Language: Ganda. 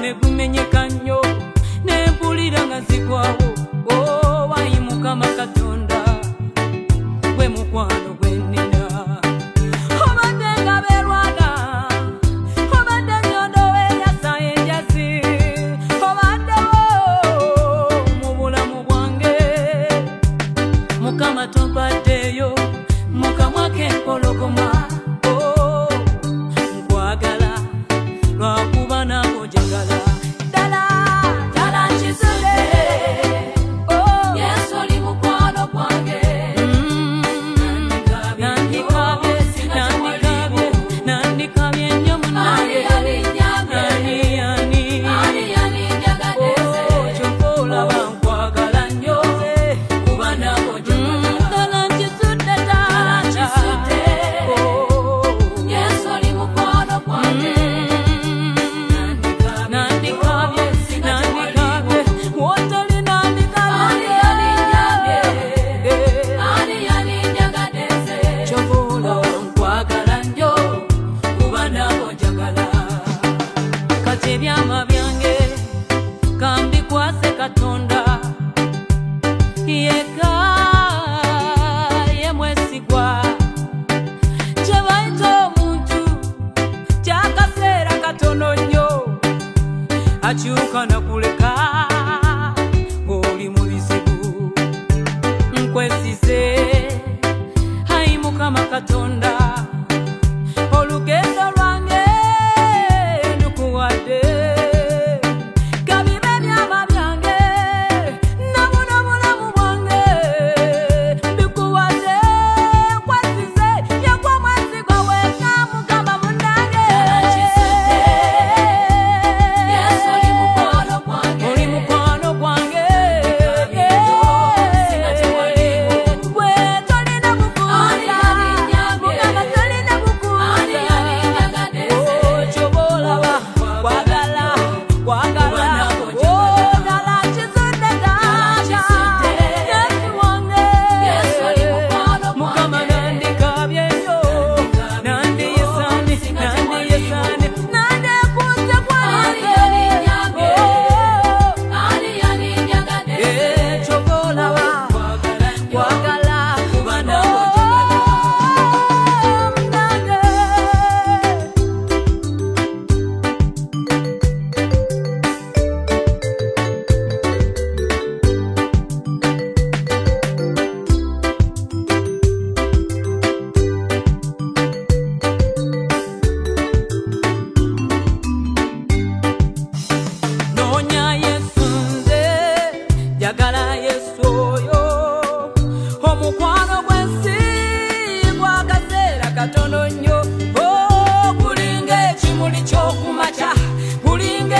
ne gumenyeka nnyo ne mpulira nga nzigwawo. Wayi Mukama Katonda gwe mukwano gwe nnina. Obadde ngabeerwana, obadde nnyondo weeyasa enjazi, obaddewo mu bulamu bwange. Mukama tobaddeyo mu kamwa k'empologoma. Nkwagala lwakuba naawe onjagala. Ddala ddala nkizudde, Yesu oli mukwano gwange. Nandikabye nnyo munnange. Kyokka olaba nkwagala nnyo kuba naawe onjagala. Ddala nkizudde taata. Yesu oli mukwano gwange. Nandikabye wotoli nandikabye. Kyokka olaba nkwagala nnyo kuba naawe onjagala. Kati ebyama byange kambikwase Katonda yekka ye mwesigwa. Kye bayita omuntu kyakaseera katono nnyo, akyuka nakuleka ng'oli mu bizibu. Nkwesize ayi Mukama Katonda, olugendo lwange ndukuwadde. Kabibe ebyama byange nabuno obulamu bwange mbikuwadde. Nkwesize yegwe mwesigwa wekka Mukama munnange. Oli mukwano gwange. Gwe tolina bukuusa, Mukama tolina bukuusa. Ky'oba olaba kwagala. Ddala nkizudde taata. Yesu wange. Mukama nandikabye nnyo, nandiyesaane, nandekuuze kwange. Ky'oba olaba kwagala kuba naawe onjagala. Munnange. Noonya Yesu nze, njagala Yesu oyo, omukwano gw'ensiigwa akaseera katono nnyo. Gulinga ekimuli ky'okumakya, gulinga